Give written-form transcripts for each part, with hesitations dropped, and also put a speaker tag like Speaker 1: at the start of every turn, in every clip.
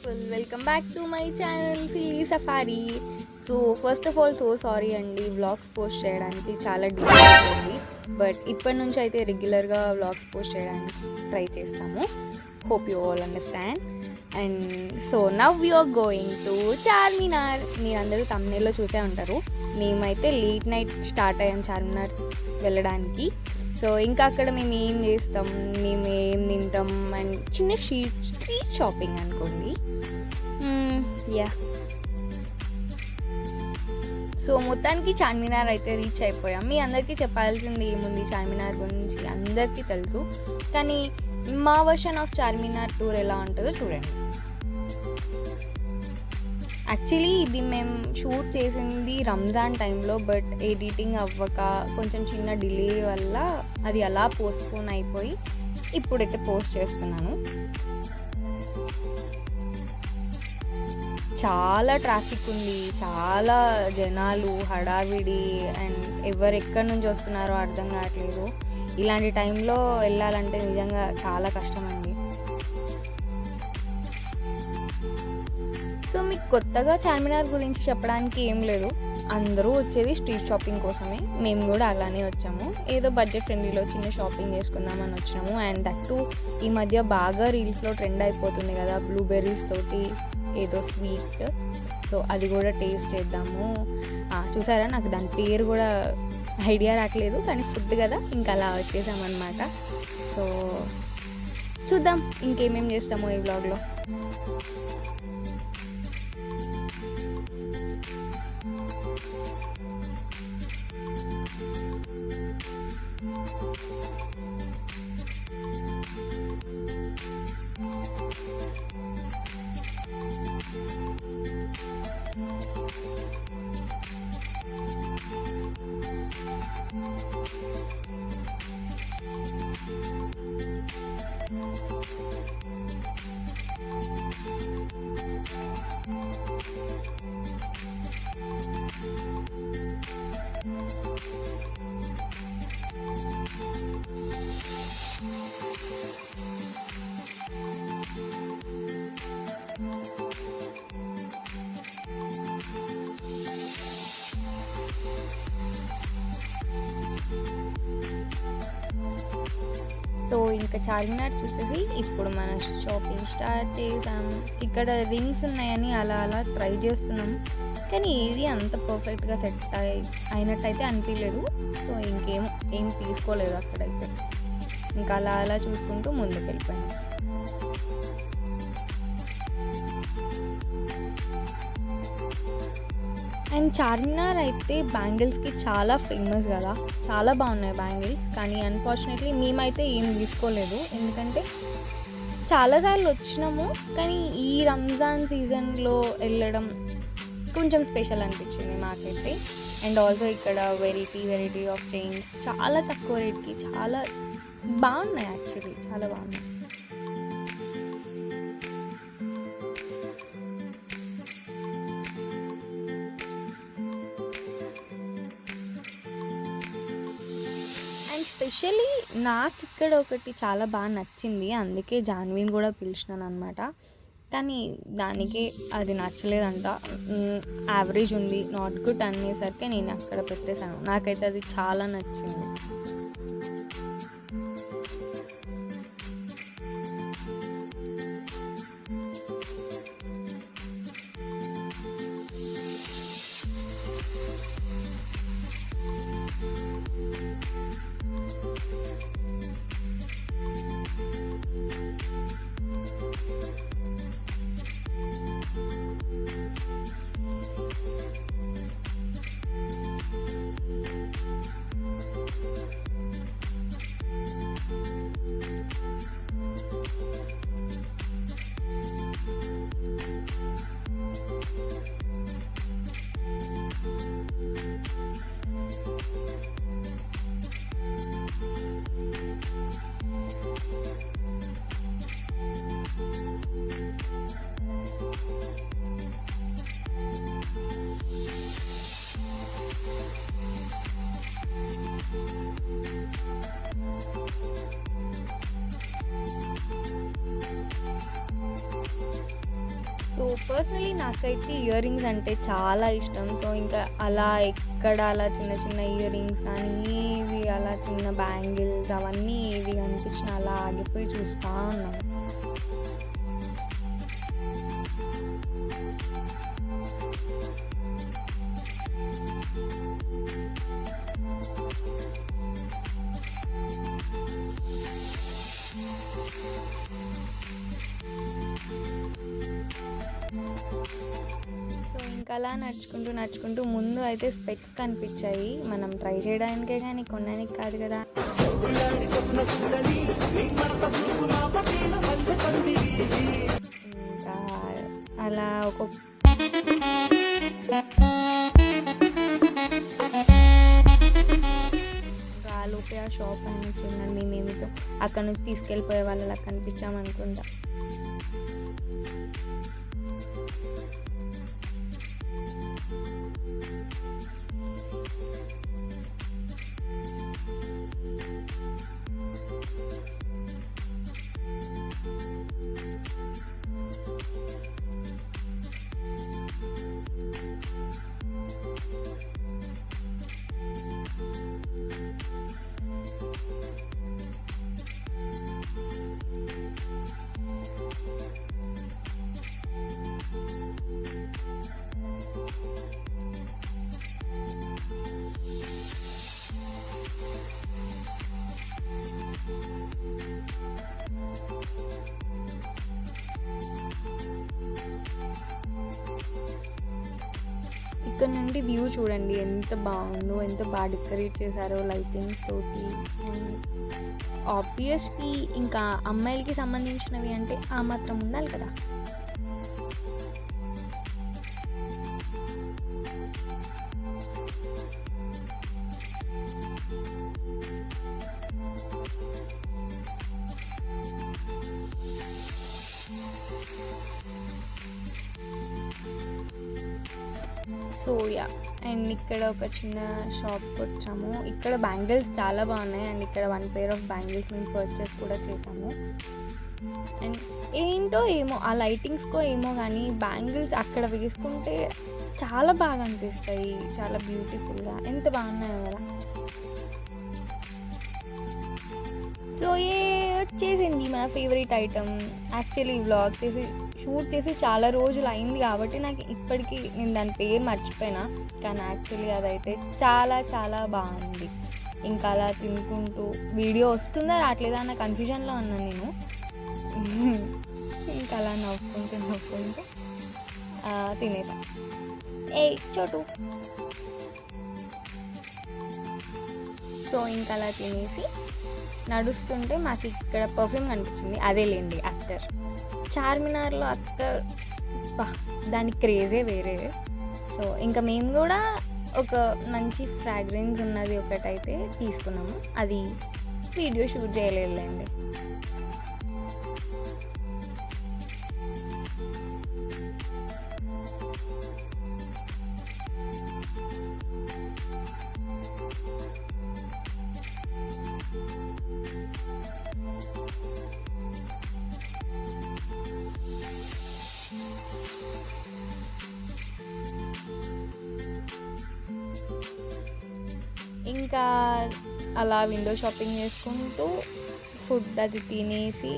Speaker 1: Beautiful welcome back to my channel silly safari. So first of all sorry అండి, vlogs post చేయడానికి చాలా delay అవుతుంది. But ఇప్పటి నుంచి అయితే రెగ్యులర్గా వ్లాగ్స్ పోస్ట్ చేయడానికి ట్రై చేస్తాము. Hope you all understand. And so now you're going to Charminar. మీరందరూ తమ్నేల్లో చూసే ఉంటారు. మేమైతే లేట్ నైట్ స్టార్ట్ అయ్యాం చార్మినార్ వెళ్ళడానికి. సో ఇంకా అక్కడ మేము ఏం చేస్తాం, మేము ఏం తింటాం అండ్ చిన్న స్ట్రీట్ షాపింగ్ అనుకోండి. యా, సో మొత్తానికి చార్మినార్ అయితే రీచ్ అయిపోయాం. మీ అందరికీ చెప్పాల్సింది ఏముంది, చార్మినార్ గురించి అందరికీ తెలుసు. కానీ మా వర్షన్ ఆఫ్ చార్మినార్ టూర్ ఎలా ఉంటుందో చూడండి. యాక్చువల్లీ ఇది మేము షూట్ చేసింది రంజాన్ టైంలో, బట్ ఎడిటింగ్ అవ్వక కొంచెం చిన్న డిలే వల్ల అది అలా పోస్ట్పోన్ అయిపోయి ఇప్పుడైతే పోస్ట్ చేస్తున్నాను. చాలా ట్రాఫిక్ ఉంది, చాలా జనాలు, హడావిడి, అండ్ ఎవరు ఎక్కడి నుంచి వస్తున్నారో అర్థం కావట్లేదు. ఇలాంటి టైంలో వెళ్ళాలంటే నిజంగా చాలా కష్టం అండి. సో మీకు కొత్తగా చార్మినార్ గురించి చెప్పడానికి ఏం లేదు, అందరూ వచ్చేది స్ట్రీట్ షాపింగ్ కోసమే. మేము కూడా అలానే వచ్చాము. ఏదో బడ్జెట్ ఫ్రెండ్లీలో చిన్న షాపింగ్ చేసుకుందామని వచ్చినాము. అండ్ దట్టు ఈ మధ్య బాగా రీల్స్లో ట్రెండ్ అయిపోతుంది కదా, బ్లూబెర్రీస్ తోటి ఏదో స్వీట్. సో అది కూడా టేస్ట్ చేద్దాము. చూసారా, నాకు దాని పేరు కూడా ఐడియా రావట్లేదు, కానీ ఫుడ్ కదా ఇంకా అలా వచ్చేసామన్నమాట. సో చూద్దాం ఇంకేమేం చేస్తామో ఈ వ్లాగ్లో. సో ఇంకా చార్మినార్ చూసేసి ఇప్పుడు మన షాపింగ్ స్టార్ట్ చేసాం. ఇక్కడ రింగ్స్ ఉన్నాయని అలా అలా ట్రై చేస్తున్నాం, కానీ ఏది అంత పర్ఫెక్ట్గా సెట్ అయినట్టయితే అనిపించలేదు. సో ఏం తీసుకోలేదు అక్కడైతే. ఇంకా అలా అలా చూసుకుంటూ ముందుకు వెళ్ళిపోయాం. అండ్ చార్మినార్ అయితే బ్యాంగిల్స్కి చాలా ఫేమస్ కదా, చాలా బాగున్నాయి బ్యాంగిల్స్. కానీ అన్ఫార్చునేట్లీ మేమైతే ఏం తీసుకోలేదు, ఎందుకంటే చాలాసార్లు వచ్చినాము, కానీ ఈ రంజాన్ సీజన్లో వెళ్ళడం కొంచెం స్పెషల్ అనిపించింది మాకైతే. అండ్ ఆల్సో ఇక్కడ వెరైటీ ఆఫ్ చైన్స్ చాలా తక్కువ రేట్కి చాలా బాగున్నాయి, యాక్చువల్లీ చాలా బాగున్నాయి. స్పెషల్లీ నాకు ఇక్కడ ఒకటి చాలా బాగా నచ్చింది, అందుకే జాన్వీని కూడా పిలిచినాను అనమాట. కానీ దానికి అది నచ్చలేదంట, యావరేజ్ ఉంది, నాట్ గుడ్ అనేసరికి నేను అక్కడ పెట్టేశాను. నాకైతే అది చాలా నచ్చింది. సో పర్సనలీ నాకైతే ఇయర్ రింగ్స్ అంటే చాలా ఇష్టం. సో ఇంకా అలా ఎక్కడ అలా చిన్న చిన్న ఇయర్ రింగ్స్ కానీ ఇవి అలా చిన్న బ్యాంగిల్స్ అవన్నీ ఇవి కనిపించిన అలా ఆగిపోయి చూస్తూ ఉన్నాను. సో ఇంకా అలా నడుచుకుంటూ ముందు అయితే స్పెక్స్ కనిపించాయి. మనం ట్రై చేయడానికే కానీ కొనడానికి కాదు కదా. ఇంకా అలా ఆలోపే ఆ షాప్ అని వచ్చిందండి. మేమేమితో అక్కడ నుంచి తీసుకెళ్ళిపోయే వాళ్ళలా కనిపించామనుకుంటా. ఇక్కడ నుండి వ్యూ చూడండి ఎంత బాగుందో, ఎంత బాగా డెకరేట్ చేశారో లైటింగ్స్ తోటి. అండ్ ఆబ్వియస్లీ ఇంకా అమ్మాయిలకి సంబంధించినవి అంటే ఆ మాత్రం ఉండాలి కదా. సో యా, అండ్ ఇక్కడ ఒక చిన్న షాప్కి వచ్చాము. ఇక్కడ బ్యాంగిల్స్ చాలా బాగున్నాయి. అండ్ ఇక్కడ 1 pair ఆఫ్ బ్యాంగిల్స్ మేము పర్చేస్ కూడా చేసాము. అండ్ ఏంటో ఏమో ఆ లైటింగ్స్కో ఏమో కానీ బ్యాంగిల్స్ అక్కడ వేసుకుంటే చాలా బాగా అనిపిస్తాయి, చాలా బ్యూటిఫుల్గా, ఎంత బాగున్నాయో కదా. సో వచ్చేసింది మన favourite item. Actually vlog shoot చేసి చాలా రోజులు అయింది కాబట్టి నాకు ఇప్పటికీ నేను దాని పేరు మర్చిపోయినా, కానీ యాక్చువల్లీ అదైతే చాలా చాలా బాగుంది. ఇంకా అలా తినుకుంటూ వీడియో వస్తుందా రావట్లేదా అన్న కన్ఫ్యూజన్లో ఉన్నాను నేను. ఇంకా అలా నవ్వుకుంటూ తినేసా. చోటు. సో ఇంకా అలా తినేసి నడుస్తుంటే మాకు ఇక్కడ పర్ఫ్యూమ్ కనిపించింది. అదేలేండి అత్తర్. చార్మినార్లో అత్తర్ దాని క్రేజే వేరే. సో ఇంకా మేము కూడా ఒక మంచి ఫ్రాగ్రెన్స్ ఉన్నది ఒకటైతే తీసుకున్నాము. అది వీడియో షూట్ చేయలేదులేండి. ఇంకా అలా విండో షాపింగ్ చేసుకుంటూ ఫుడ్ అది తినేసి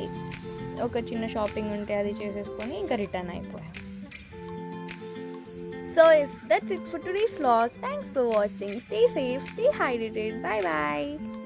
Speaker 1: ఒక చిన్న షాపింగ్ ఉంటే అది చేసేసుకొని ఇంకా రిటర్న్ అయిపోయాం. So that's it for today's vlog. Thanks for watching. Stay safe, stay hydrated. Bye bye.